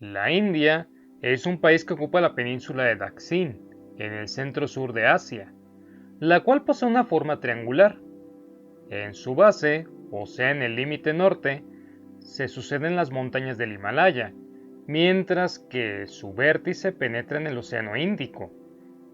La India es un país que ocupa la península de Dakshin, en el centro-sur de Asia, la cual posee una forma triangular. En su base, o sea en el límite norte, se suceden las montañas del Himalaya, mientras que su vértice penetra en el Océano Índico,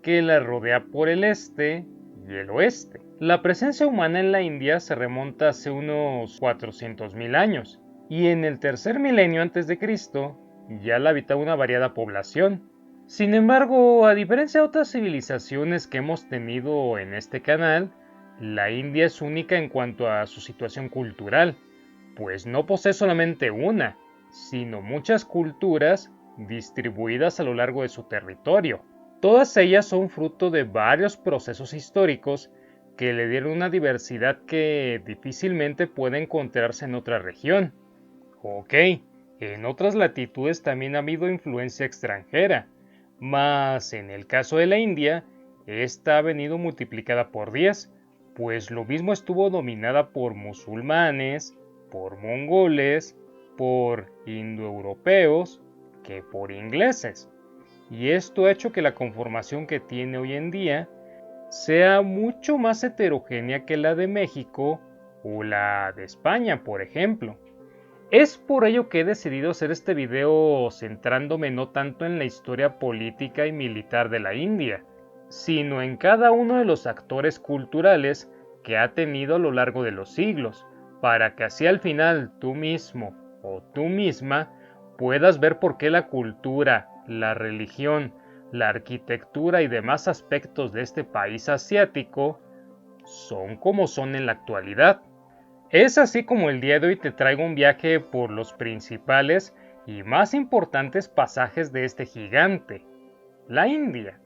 que la rodea por el este y el oeste. La presencia humana en la India se remonta hace unos 400.000 años, y en el tercer milenio antes de Cristo ya la habitaba una variada población. Sin embargo, a diferencia de otras civilizaciones que hemos tenido en este canal, la India es única en cuanto a su situación cultural, pues no posee solamente una, sino muchas culturas distribuidas a lo largo de su territorio. Todas ellas son fruto de varios procesos históricos que le dieron una diversidad que difícilmente puede encontrarse en otra región. Ok, en otras latitudes también ha habido influencia extranjera, mas en el caso de la India, esta ha venido multiplicada por 10, pues lo mismo estuvo dominada por musulmanes, por mongoles, por indoeuropeos, que por ingleses. Y esto ha hecho que la conformación que tiene hoy en día sea mucho más heterogénea que la de México o la de España, por ejemplo. Es por ello que he decidido hacer este video centrándome no tanto en la historia política y militar de la India, sino en cada uno de los actores culturales que ha tenido a lo largo de los siglos, para que así al final tú mismo o tú misma puedas ver por qué la cultura, la religión, la arquitectura y demás aspectos de este país asiático son como son en la actualidad. Es así como el día de hoy te traigo un viaje por los principales y más importantes pasajes de este gigante, la India.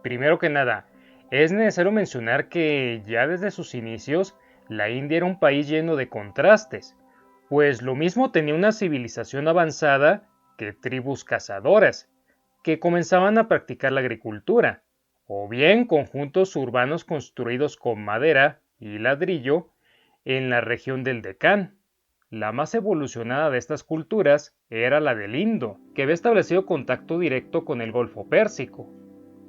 Primero que nada, es necesario mencionar que ya desde sus inicios, la India era un país lleno de contrastes, pues lo mismo tenía una civilización avanzada que tribus cazadoras, que comenzaban a practicar la agricultura, o bien conjuntos urbanos construidos con madera y ladrillo en la región del Deccan. La más evolucionada de estas culturas era la del Indo, que había establecido contacto directo con el Golfo Pérsico,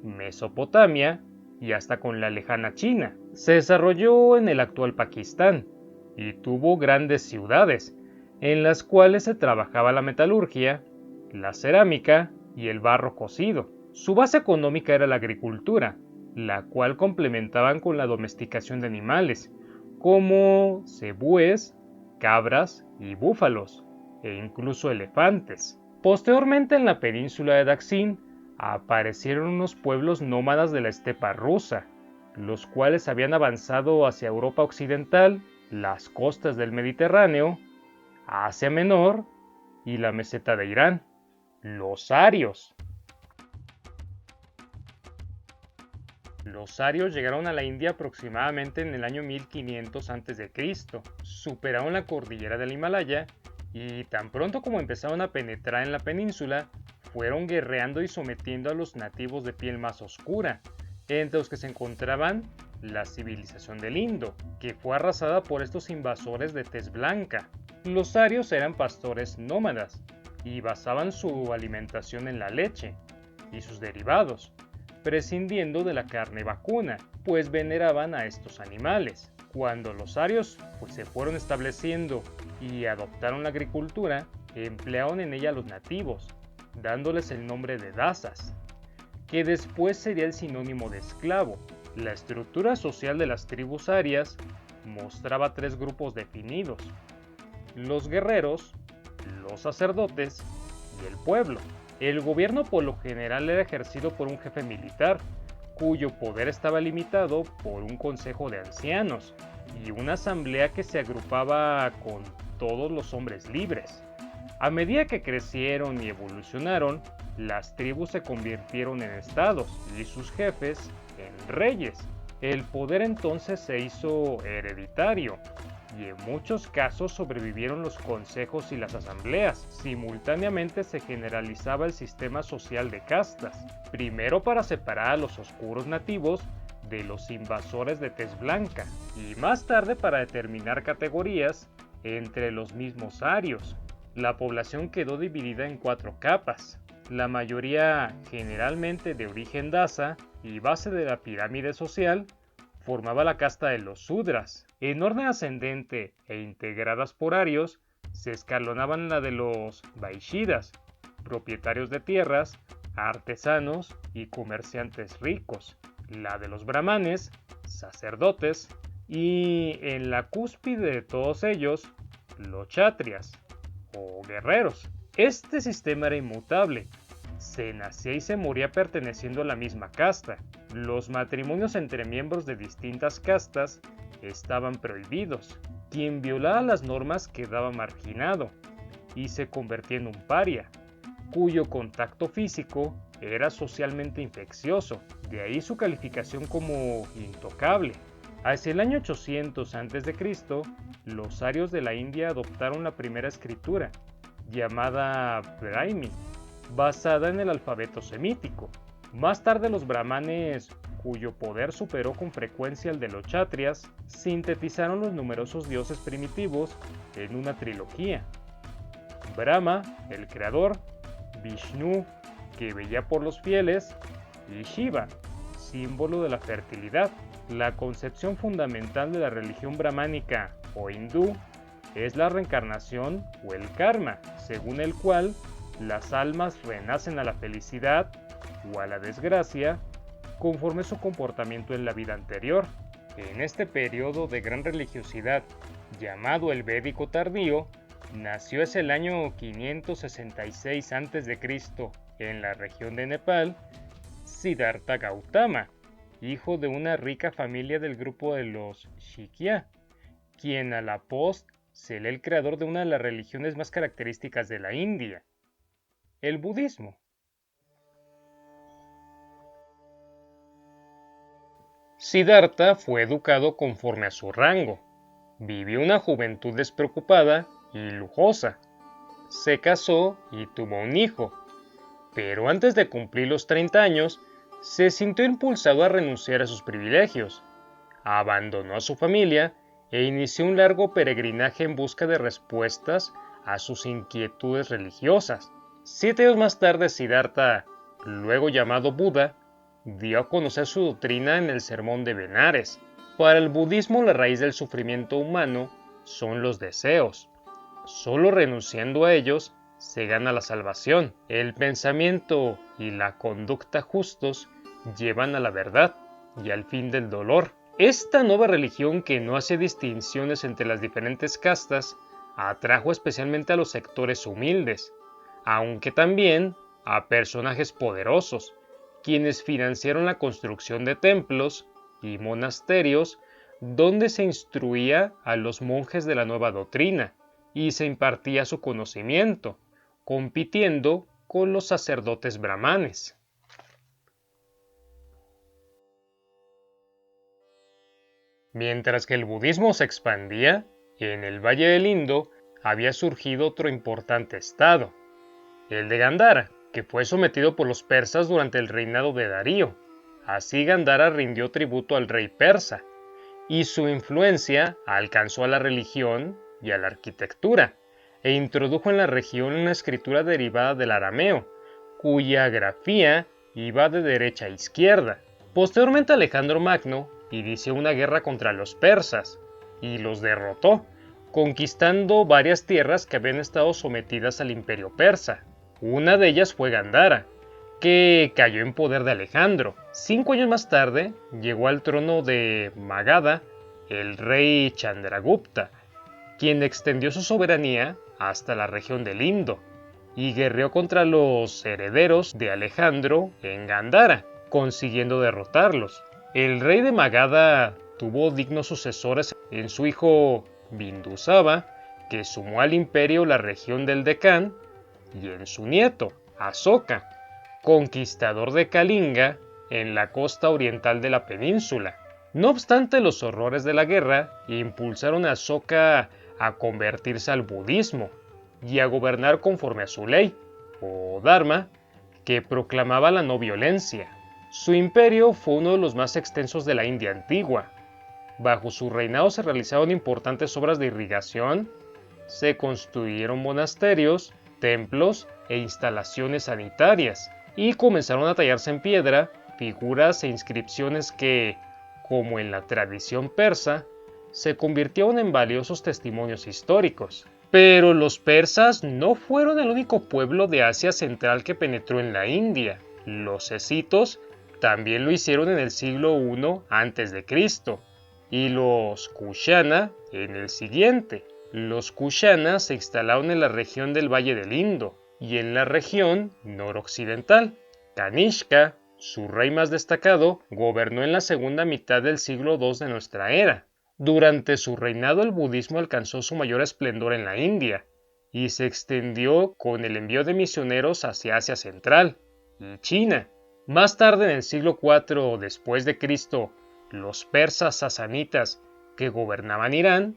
Mesopotamia y hasta con la lejana China. Se desarrolló en el actual Pakistán y tuvo grandes ciudades, en las cuales se trabajaba la metalurgia, la cerámica y el barro cocido. Su base económica era la agricultura, la cual complementaban con la domesticación de animales, como cebúes, cabras y búfalos, e incluso elefantes. Posteriormente en la península de Dakshin aparecieron unos pueblos nómadas de la estepa rusa, los cuales habían avanzado hacia Europa Occidental, las costas del Mediterráneo, Asia Menor y la meseta de Irán, los arios. Los arios llegaron a la India aproximadamente en el año 1500 a.C., superaron la cordillera del Himalaya y tan pronto como empezaron a penetrar en la península, fueron guerreando y sometiendo a los nativos de piel más oscura, entre los que se encontraban la civilización del Indo, que fue arrasada por estos invasores de tez blanca. Los arios eran pastores nómadas y basaban su alimentación en la leche y sus derivados, prescindiendo de la carne vacuna, pues veneraban a estos animales. Cuando los arios se fueron estableciendo y adoptaron la agricultura, emplearon en ella a los nativos, dándoles el nombre de dasas, que después sería el sinónimo de esclavo. La estructura social de las tribus arias mostraba tres grupos definidos: los guerreros, los sacerdotes y el pueblo. El gobierno por lo general era ejercido por un jefe militar, cuyo poder estaba limitado por un consejo de ancianos y una asamblea que se agrupaba con todos los hombres libres. A medida que crecieron y evolucionaron, las tribus se convirtieron en estados y sus jefes en reyes. El poder entonces se hizo hereditario y en muchos casos sobrevivieron los consejos y las asambleas. Simultáneamente se generalizaba el sistema social de castas, primero para separar a los oscuros nativos de los invasores de tez blanca, y más tarde para determinar categorías entre los mismos arios. la población quedó dividida en 4 capas, la mayoría generalmente de origen Dasa y base de la pirámide social, formaba la casta de los Sudras. En orden ascendente e integradas por arios, se escalonaban la de los Vaishidas, propietarios de tierras, artesanos y comerciantes ricos, la de los brahmanes, sacerdotes, y en la cúspide de todos ellos, los kshatriyas, o guerreros. Este sistema era inmutable. Se nacía y se moría perteneciendo a la misma casta. Los matrimonios entre miembros de distintas castas estaban prohibidos. Quien violaba las normas quedaba marginado y se convertía en un paria, cuyo contacto físico era socialmente infeccioso, de ahí su calificación como intocable. Hacia el año 800 a.C., los arios de la India adoptaron la primera escritura, llamada Brahmi, basada en el alfabeto semítico. Más tarde los brahmanes, cuyo poder superó con frecuencia el de los kshatriyas, sintetizaron los numerosos dioses primitivos en una trilogía. Brahma, el creador, Vishnu, que veía por los fieles, y Shiva, símbolo de la fertilidad. La concepción fundamental de la religión brahmánica o hindú es la reencarnación o el karma, según el cual las almas renacen a la felicidad o a la desgracia conforme su comportamiento en la vida anterior. En este periodo de gran religiosidad, llamado el Védico tardío, nació hacia el año 566 a.C. en la región de Nepal, Siddhartha Gautama, hijo de una rica familia del grupo de los Shikya, quien a la post será el creador de una de las religiones más características de la India, el budismo. Siddhartha fue educado conforme a su rango, vivió una juventud despreocupada y lujosa, se casó y tuvo un hijo, pero antes de cumplir los 30 años, se sintió impulsado a renunciar a sus privilegios, abandonó a su familia e inició un largo peregrinaje en busca de respuestas a sus inquietudes religiosas. 7 años más tarde, Siddhartha, luego llamado Buda, dio a conocer su doctrina en el Sermón de Benares. Para el budismo, la raíz del sufrimiento humano son los deseos. Solo renunciando a ellos se gana la salvación. El pensamiento y la conducta justos llevan a la verdad y al fin del dolor. Esta nueva religión, que no hace distinciones entre las diferentes castas, atrajo especialmente a los sectores humildes, aunque también a personajes poderosos, quienes financiaron la construcción de templos y monasterios donde se instruía a los monjes de la nueva doctrina y se impartía su conocimiento, compitiendo con los sacerdotes brahmanes. Mientras que el budismo se expandía, en el Valle del Indo había surgido otro importante estado, el de Gandhara, que fue sometido por los persas durante el reinado de Darío. Así Gandhara rindió tributo al rey persa, y su influencia alcanzó a la religión y a la arquitectura, e introdujo en la región una escritura derivada del arameo, cuya grafía iba de derecha a izquierda. Posteriormente Alejandro Magno inició una guerra contra los persas, y los derrotó, conquistando varias tierras que habían estado sometidas al imperio persa. Una de ellas fue Gandhara, que cayó en poder de Alejandro. 5 años más tarde llegó al trono de Magadha el rey Chandragupta, quien extendió su soberanía hasta la región del Indo y guerreó contra los herederos de Alejandro en Gandhara, consiguiendo derrotarlos. El rey de Magadha tuvo dignos sucesores en su hijo Bindusava, que sumó al imperio la región del Deccan, y en su nieto, Asoka, conquistador de Kalinga en la costa oriental de la península. No obstante, los horrores de la guerra impulsaron a Asoka a convertirse al budismo y a gobernar conforme a su ley, o dharma, que proclamaba la no violencia. Su imperio fue uno de los más extensos de la India antigua. Bajo su reinado se realizaron importantes obras de irrigación, se construyeron monasterios, templos e instalaciones sanitarias, y comenzaron a tallarse en piedra figuras e inscripciones que, como en la tradición persa, se convirtieron en valiosos testimonios históricos. Pero los persas no fueron el único pueblo de Asia Central que penetró en la India. Los escitos también lo hicieron en el siglo I a.C. y los Kushana en el siguiente. Los Kushana se instalaron en la región del Valle del Indo y en la región noroccidental. Kanishka, su rey más destacado, gobernó en la segunda mitad del siglo II de nuestra era. Durante su reinado el budismo alcanzó su mayor esplendor en la India y se extendió con el envío de misioneros hacia Asia Central y China. Más tarde, en el siglo IV después de Cristo, los persas sasanitas que gobernaban Irán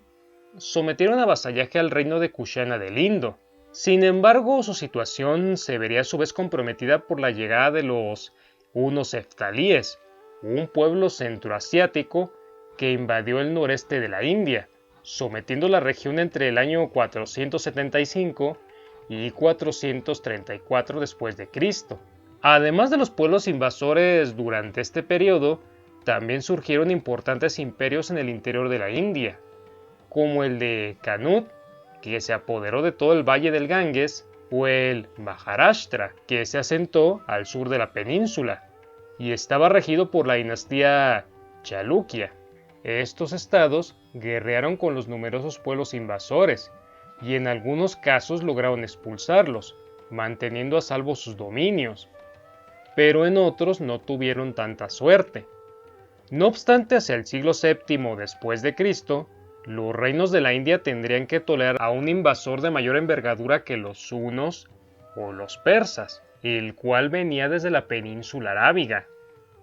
sometieron a vasallaje al reino de Kushana del Indo. Sin embargo, su situación se vería a su vez comprometida por la llegada de los hunos heftalíes, un pueblo centroasiático que invadió el noreste de la India, sometiendo la región entre el año 475 y 434 después de Cristo. Además de los pueblos invasores durante este periodo, también surgieron importantes imperios en el interior de la India, como el de Kanut, que se apoderó de todo el valle del Ganges, o el Maharashtra, que se asentó al sur de la península, y estaba regido por la dinastía Chalukya. Estos estados guerrearon con los numerosos pueblos invasores, y en algunos casos lograron expulsarlos, manteniendo a salvo sus dominios, pero en otros no tuvieron tanta suerte. No obstante, hacia el siglo VII después de Cristo, los reinos de la India tendrían que tolerar a un invasor de mayor envergadura que los hunos o los persas, el cual venía desde la península arábiga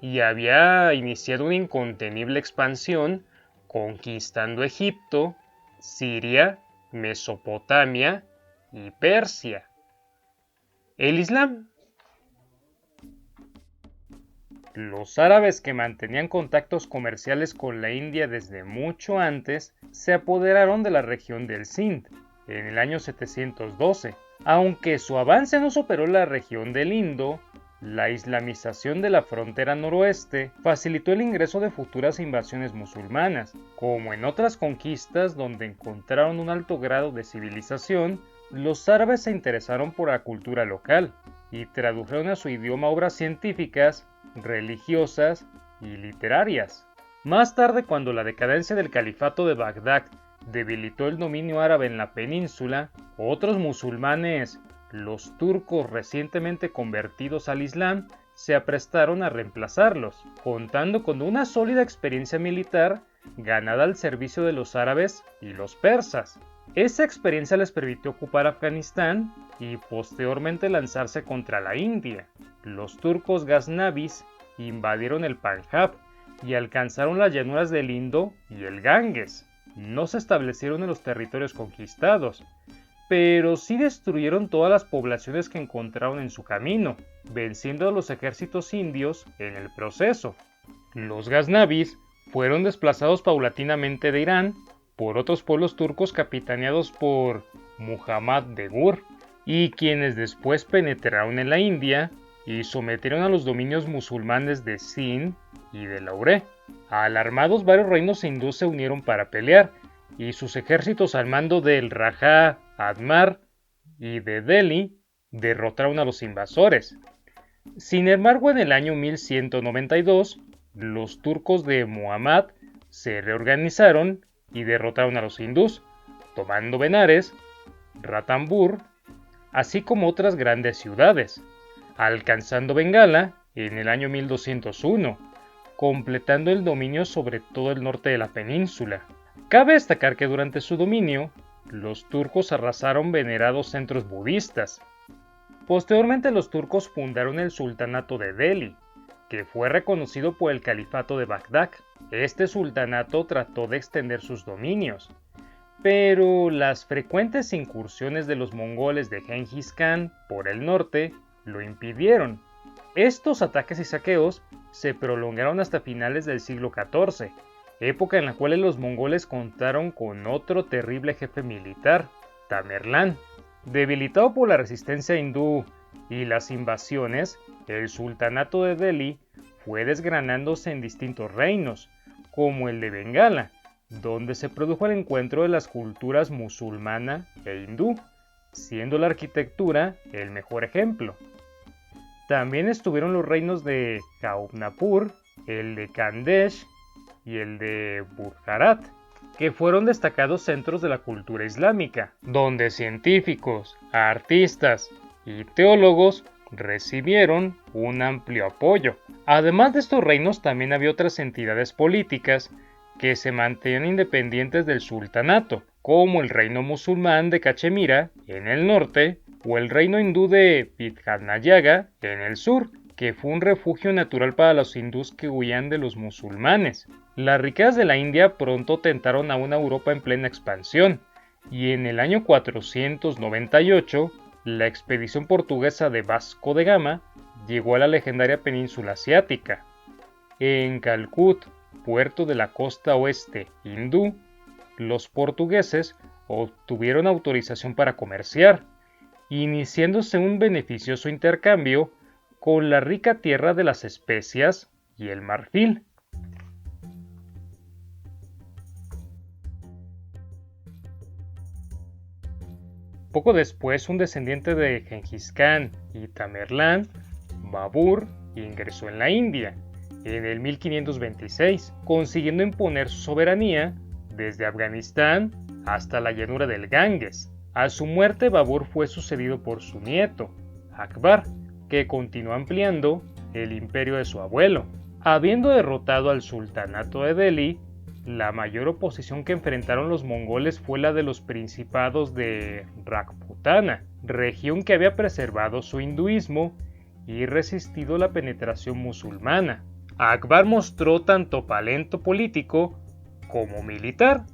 y había iniciado una incontenible expansión, conquistando Egipto, Siria, Mesopotamia y Persia. El Islam. Los árabes, que mantenían contactos comerciales con la India desde mucho antes, se apoderaron de la región del Sind en el año 712. Aunque su avance no superó la región del Indo, la islamización de la frontera noroeste facilitó el ingreso de futuras invasiones musulmanas. Como en otras conquistas donde encontraron un alto grado de civilización, los árabes se interesaron por la cultura local y tradujeron a su idioma obras científicas, religiosas y literarias. Más tarde, cuando la decadencia del califato de Bagdad debilitó el dominio árabe en la península, otros musulmanes, los turcos recientemente convertidos al Islam, se aprestaron a reemplazarlos, contando con una sólida experiencia militar ganada al servicio de los árabes y los persas. Esa experiencia les permitió ocupar Afganistán y posteriormente lanzarse contra la India. Los turcos gaznavis invadieron el Panjab y alcanzaron las llanuras del Indo y el Ganges. No se establecieron en los territorios conquistados, pero sí destruyeron todas las poblaciones que encontraron en su camino, venciendo a los ejércitos indios en el proceso. Los gaznavis fueron desplazados paulatinamente de Irán por otros pueblos turcos capitaneados por Muhammad de Gur, y quienes después penetraron en la India y sometieron a los dominios musulmanes de Sind y de Lauré. Alarmados, varios reinos hindúes se unieron para pelear, y sus ejércitos al mando del Rajá Admar y de Delhi derrotaron a los invasores. Sin embargo, en el año 1192, los turcos de Muhammad se reorganizaron y derrotaron a los hindús, tomando Benares, Ranthambore, así como otras grandes ciudades, alcanzando Bengala en el año 1201, completando el dominio sobre todo el norte de la península. Cabe destacar que durante su dominio, los turcos arrasaron venerados centros budistas. Posteriormente, los turcos fundaron el sultanato de Delhi, que fue reconocido por el califato de Bagdad. Este sultanato trató de extender sus dominios, pero las frecuentes incursiones de los mongoles de Gengis Khan por el norte lo impidieron. Estos ataques y saqueos se prolongaron hasta finales del siglo XIV, época en la cual los mongoles contaron con otro terrible jefe militar, Tamerlán. Debilitado por la resistencia hindú y las invasiones, el sultanato de Delhi fue desgranándose en distintos reinos, como el de Bengala, donde se produjo el encuentro de las culturas musulmana e hindú, siendo la arquitectura el mejor ejemplo. También estuvieron los reinos de Jaunapur, el de Khandesh y el de Burjarat, que fueron destacados centros de la cultura islámica, donde científicos, artistas y teólogos recibieron un amplio apoyo. Además de estos reinos, también había otras entidades políticas que se mantenían independientes del sultanato, como el reino musulmán de Cachemira en el norte o el reino hindú de Vidhanayaga en el sur, que fue un refugio natural para los hindús que huían de los musulmanes. Las riquezas de la India pronto tentaron a una Europa en plena expansión, y en el año 498, la expedición portuguesa de Vasco de Gama llegó a la legendaria península asiática. En Calcut, puerto de la costa oeste hindú, los portugueses obtuvieron autorización para comerciar, iniciándose un beneficioso intercambio con la rica tierra de las especias y el marfil. Poco después, un descendiente de Gengis Khan y Tamerlán, Babur, ingresó en la India en el 1526, consiguiendo imponer su soberanía desde Afganistán hasta la llanura del Ganges. A su muerte, Babur fue sucedido por su nieto, Akbar, que continuó ampliando el imperio de su abuelo. Habiendo derrotado al sultanato de Delhi, la mayor oposición que enfrentaron los mongoles fue la de los principados de Rajputana, región que había preservado su hinduismo y resistido la penetración musulmana. Akbar mostró tanto talento político como militar,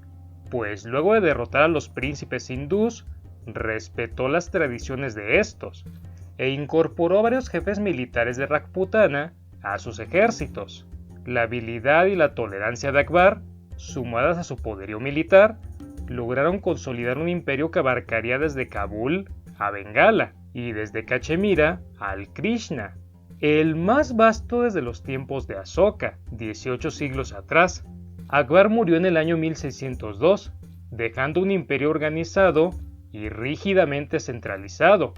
pues luego de derrotar a los príncipes hindús, respetó las tradiciones de estos e incorporó a varios jefes militares de Rajputana a sus ejércitos. La habilidad y la tolerancia de Akbar, sumadas a su poderío militar, lograron consolidar un imperio que abarcaría desde Kabul a Bengala y desde Cachemira al Krishna, el más vasto desde los tiempos de Asoka, 18 siglos atrás. Akbar murió en el año 1602, dejando un imperio organizado y rígidamente centralizado,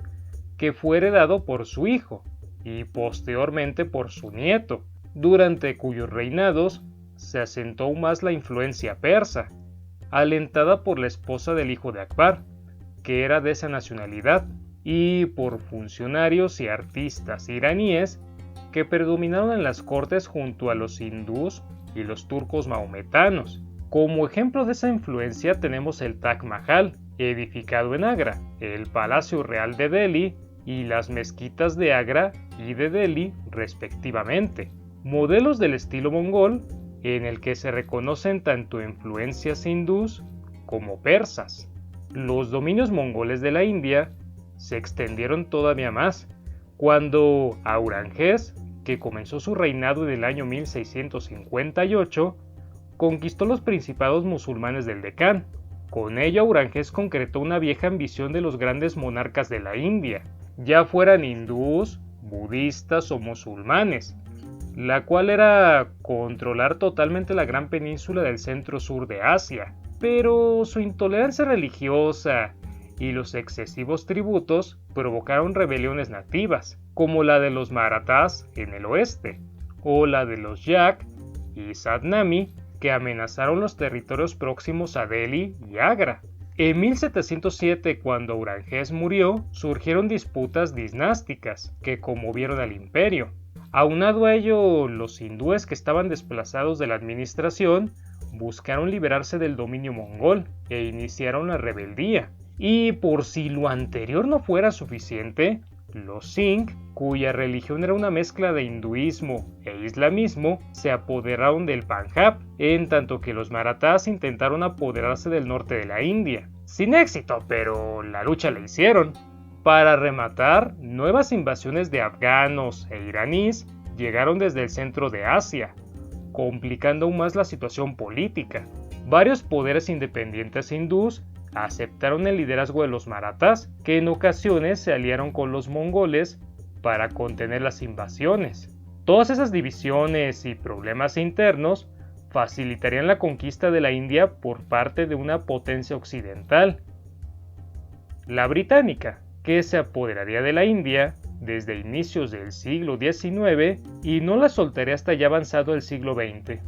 que fue heredado por su hijo y posteriormente por su nieto, durante cuyos reinados se asentó aún más la influencia persa, alentada por la esposa del hijo de Akbar, que era de esa nacionalidad, y por funcionarios y artistas iraníes que predominaron en las cortes junto a los hindús y los turcos mahometanos. Como ejemplo de esa influencia tenemos el Taj Mahal, edificado en Agra, el Palacio Real de Delhi y las mezquitas de Agra y de Delhi respectivamente, modelos del estilo mongol en el que se reconocen tanto influencias hindús como persas. Los dominios mongoles de la India se extendieron todavía más cuando Aurangzeb, que comenzó su reinado en el año 1658, conquistó los principados musulmanes del Deccan. Con ello, Aurangzeb concretó una vieja ambición de los grandes monarcas de la India, ya fueran hindús, budistas o musulmanes, la cual era controlar totalmente la gran península del centro-sur de Asia. Pero su intolerancia religiosa y los excesivos tributos provocaron rebeliones nativas, como la de los Marathas en el oeste, o la de los Yak y Sadnami, que amenazaron los territorios próximos a Delhi y Agra. En 1707, cuando Aurangzeb murió, surgieron disputas dinásticas que conmovieron al imperio. Aunado a ello, los hindúes que estaban desplazados de la administración buscaron liberarse del dominio mongol e iniciaron la rebeldía. Y por si lo anterior no fuera suficiente, los Singh, cuya religión era una mezcla de hinduismo e islamismo, se apoderaron del Panjab, en tanto que los Marathas intentaron apoderarse del norte de la India. Sin éxito, pero la lucha la hicieron. Para rematar, nuevas invasiones de afganos e iraníes llegaron desde el centro de Asia, complicando aún más la situación política. Varios poderes independientes hindús aceptaron el liderazgo de los marathas, que en ocasiones se aliaron con los mongoles para contener las invasiones. Todas esas divisiones y problemas internos facilitarían la conquista de la India por parte de una potencia occidental, la británica, que se apoderaría de la India desde inicios del siglo XIX y no la soltaría hasta ya avanzado el siglo XX.